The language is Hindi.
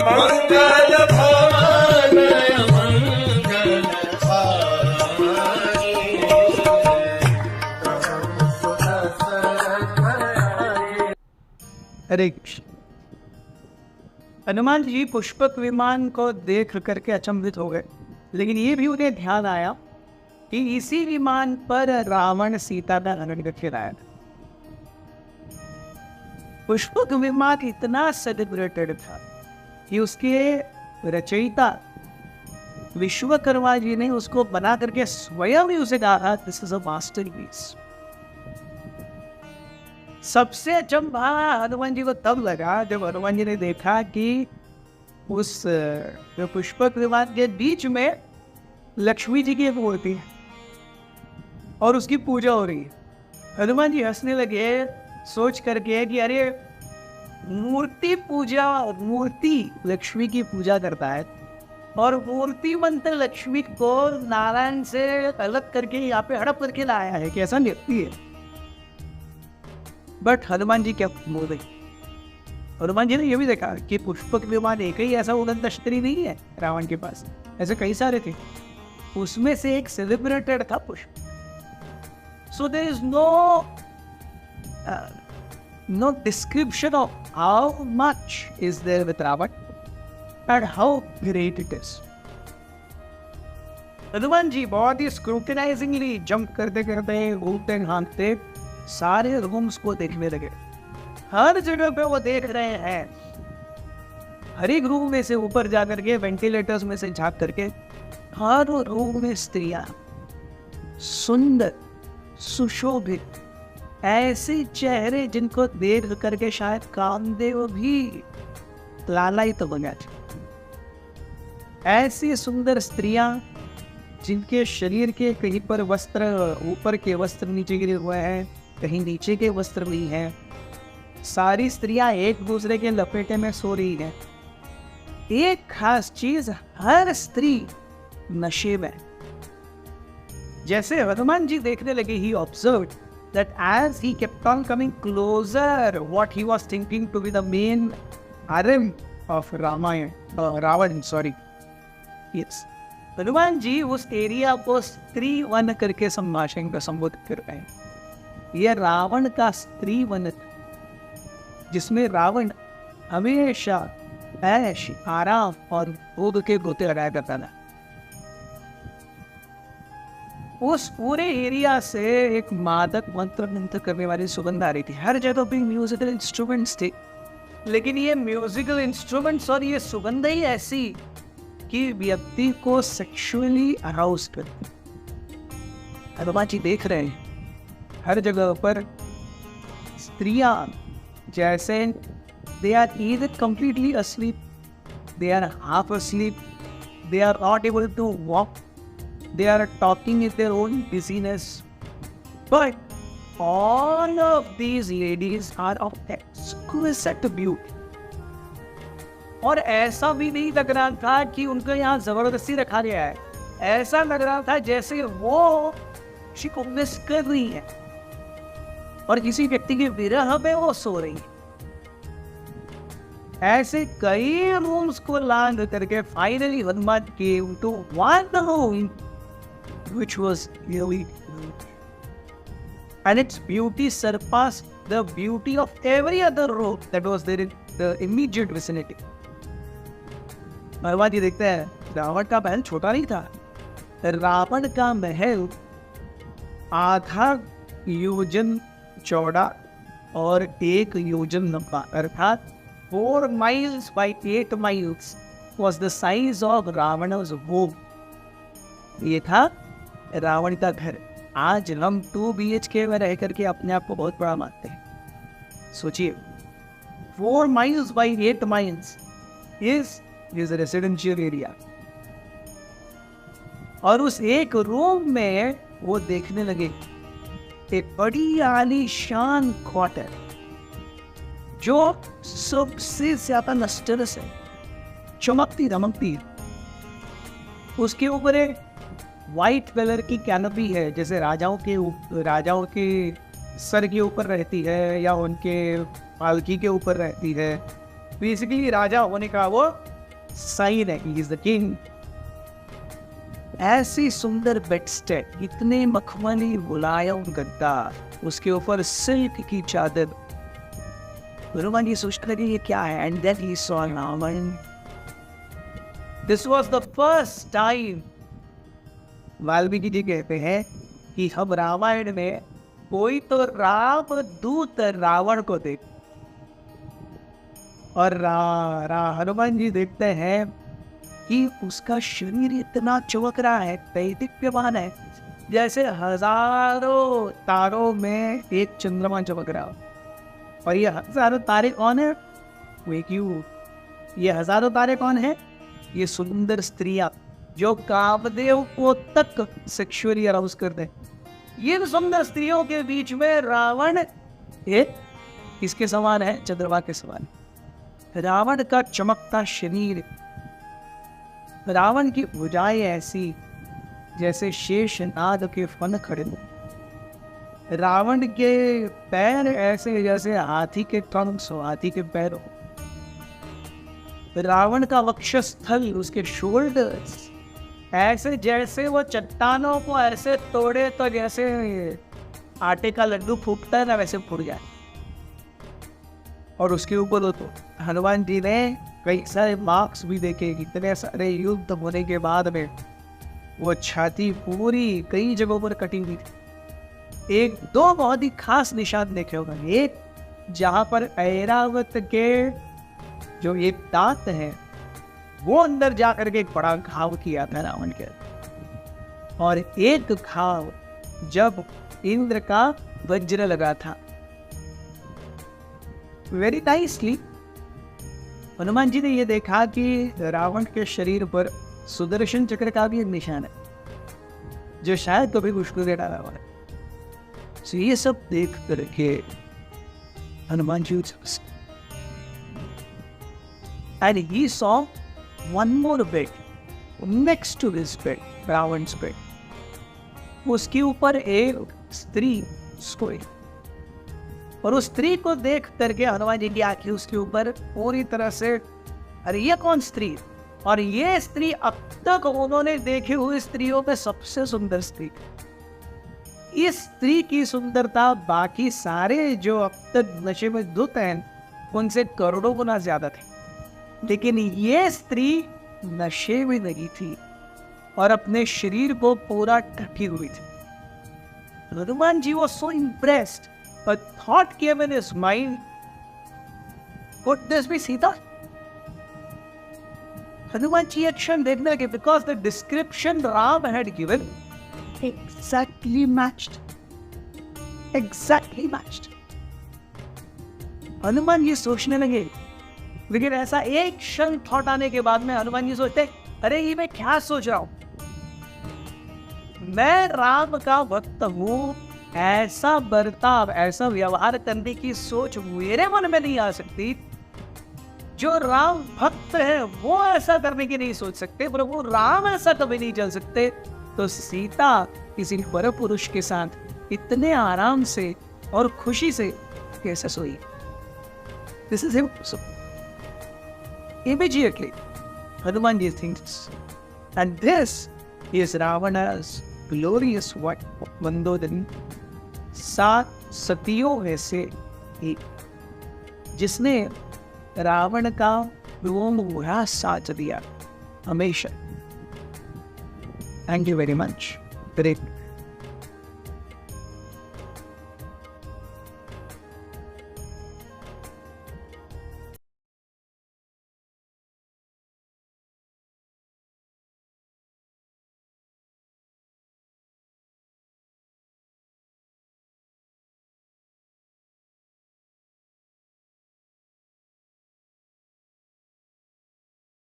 मंगल भवन मंगल हारी। हरे कृष्ण। हनुमान जी पुष्पक विमान को देख करके अचंभित हो गए, लेकिन ये भी उन्हें ध्यान आया कि इसी विमान पर रावण सीता का हरण करके लाया था। पुष्पक विमान इतना सेलिब्रेटेड था कि उसके रचयिता विश्वकर्मा जी ने उसको बना करके स्वयं ही उसे कहा, दिस इज अ मास्टरपीस। सबसे अचंभा हनुमान जी को तब लगा जब हनुमान जी ने देखा कि उस जो पुष्पक विमान के बीच में लक्ष्मी जी की एक मूर्ति है और उसकी पूजा हो रही है। हनुमान जी हंसने लगे सोच करके कि अरे मूर्ति लक्ष्मी की पूजा करता है और मूर्तिमंत लक्ष्मी को नारायण से अलग करके यहाँ पे हड़प करके लाया है, कैसा व्यक्ति है। बट हनुमान जी क्या बोले, हनुमान जी ने यह भी देखा कि पुष्पक विमान एक ही ऐसा उड़न तश्तरी नहीं है रावण के पास, ऐसे कई सारे थे, उसमें से एक सेलिब्रेटेड था पुष्प। So there is no description of how much is there with Ravan and how great it is. Hanuman ji बहुत ही स्क्रूटिनाइजिंगली जंप करते करते घूमते घामते सारे रूम्स को देखने लगे। हर जगह पे वो देख रहे हैं, हर एक रूम में से ऊपर जाकर के वेंटिलेटर्स में से झांक करके हर रूम में स्त्रियां सुंदर सुशोभित, ऐसे चेहरे जिनको देख करके शायद कामदेव भी लालायित हो गया। ऐसी सुंदर स्त्रियां जिनके शरीर के कहीं पर वस्त्र, ऊपर के वस्त्र नीचे गिरे हुए हैं, कहीं नीचे के वस्त्र नहीं हैं, सारी स्त्रियां एक दूसरे के लपेटे में सो रही हैं। एक खास चीज, हर स्त्री नशे में। जैसे हनुमान जी देखने लगे, ही observed that as he kept on coming closer, what he was thinking to be the main harem of Ravan, sorry. Yes. Hanuman ji उस एरिया को स्त्री वन करके संभाषण का संबोधित कर रहे हैं। यह रावण का स्त्री वन था, जिसमें रावण हमेशा ऐश, आराम और भोग के गोते लगाया करता था। उस पूरे एरिया से एक मादक मंत्र मंत्र करने वाली सुगंध आ रही थी। हर जगह पे म्यूजिकल इंस्ट्रूमेंट्स थे, लेकिन ये म्यूजिकल इंस्ट्रूमेंट्स और ये सुगंध ही ऐसी कि व्यक्ति को सेक्सुअली अराउज करती। हनुमान जी देख रहे हैं हर जगह पर स्त्रियां जैसे they are either completely asleep, they are half asleep, they are not able to walk, they are talking in their own busyness, but all of these ladies are of exquisite beauty. और ऐसा भी नहीं लग रहा था कि उनको यहाँ जबरदस्ती रखा गया है, ऐसा लग रहा था जैसे वो किसी को मिस कर रही है और किसी व्यक्ति के विरह में वो सो रही है। ऐसे कई रूम्स को लांग करके finally Hanuman came to one room which was really beautiful, and its beauty surpassed the beauty of every other room that was there in the immediate vicinity. Hanuman ji देखते हैं रावण का महल छोटा नहीं था। रावण का महल आधा योजन चौड़ा और 1 योजन लंबा, अर्थात 4 miles by 8 miles was the size of Ravana's home. ये था रावण का घर। आज हम 2 BHK में रह करके अपने आप को बहुत बड़ा मानते हैं। सोचिए 4 miles by 8 miles is a residential area। और उस एक रूम में वो देखने लगे एक बड़ी आलीशान क्वार्टर जो सबसे ज्यादा नस्टरस है, चमकती धमकती। उसके ऊपर एक वाइट कलर की कैनोपी है, जैसे राजाओं के सर के ऊपर रहती है या उनके पालकी के ऊपर रहती है। बेसिकली राजा होने का वो साइन है ही इज द किंग। ऐसी सुंदर बेडस्टेड, इतने मखमली मुलायम गद्दा, उसके ऊपर सिल्क की चादर। हनुमान जी सोचने लगे ये क्या है। And then he saw Ravan. This was the first time. Valmiki ji कहते हैं कि हम रामायण में कोई तो राम दूत रावण को देख, और हनुमान जी देखते हैं कि उसका शरीर इतना चमक रहा है, दैदीप्यमान है, जैसे हजारों तारों में एक चंद्रमा चमक रहा हो। और ये हजारों तारे कौन है? ये हजारों तारे कौन है? ये सुंदर स्त्रियां जो कामदेव को तक सेक्सुअली अराउज करते हैं। ये सुंदर स्त्रियों के बीच में रावण एक किसके समान है? चंद्रमा के समान। रावण का चमकता शरीर, रावण की भुजाएं ऐसी जैसे शेषनाग के फन खड़े हो, रावण के पैर ऐसे जैसे हाथी के ट्रंक्स हो, हाथी के पैर हो। रावण का वक्षस्थल, उसके शोल्डर्स ऐसे जैसे वो चट्टानों को ऐसे तोड़े तो जैसे आटे का लड्डू फूटता है ना, वैसे फूट जाए। और उसके ऊपर तो हनुमान जी ने कई सारे मार्क्स भी देखे। इतने सारे युद्ध होने के बाद में वो छाती पूरी कई जगहों पर कटी हुई थी। एक दो बहुत ही खास निशान देखे होगा। एक जहां पर ऐरावत के जो एक दांत है वो अंदर जाकर के एक बड़ा घाव किया था रावण के, और एक घाव जब इंद्र का वज्र लगा था। वेरी नाइसली हनुमान जी ने यह देखा कि रावण के शरीर पर सुदर्शन चक्र का भी एक निशान है, जो शायद कभी मुश्किल से डाला हुआ है। So, ये सब देख करके Hanuman ji and he saw one more bed next to his bed, रावण's bed. उसके ऊपर एक स्त्री सोई, और उस स्त्री को देख करके हनुमान जी की आंखें उसके ऊपर पूरी तरह से, अरे ये कौन स्त्री? और ये स्त्री अब तक उन्होंने देखी हुई स्त्रियों में सबसे सुंदर स्त्री। इस स्त्री की सुंदरता बाकी सारे जो अब तक नशे में धुत हैं उनसे करोड़ों गुना ज्यादा थी, लेकिन ये स्त्री नशे में नहीं थी और अपने शरीर को पूरा ढकी हुई थी। Hanuman ji was so impressed. A thought came in his mind, could this be Sita? Hanuman ji action देखने लगे, because the description Ram had given exactly matched. Hanuman ji सोचने लगे, लेकिन ऐसा एक क्षण थॉट आने के बाद में हनुमान जी सोचते, अरे ये मैं क्या सोच रहा हूं? मैं राम का भक्त हूं, ऐसा बर्ताव, ऐसा व्यवहार करने की सोच मेरे मन में नहीं आ सकती। जो राम भक्त है वो ऐसा करने की नहीं सोच सकते, प्रभु राम ऐसा कभी नहीं चल सकते। तो सीता किसी पर पुरुष के साथ इतने आराम से और खुशी से कैसे सोई? This is impossible. Immediately, Hanuman ji thinks, and this is Ravana's glorious wife, Mandodari, 7 सतियों में से एक, जिसने रावण का बुरा साथ दिया हमेशा। Thank you very much. Great.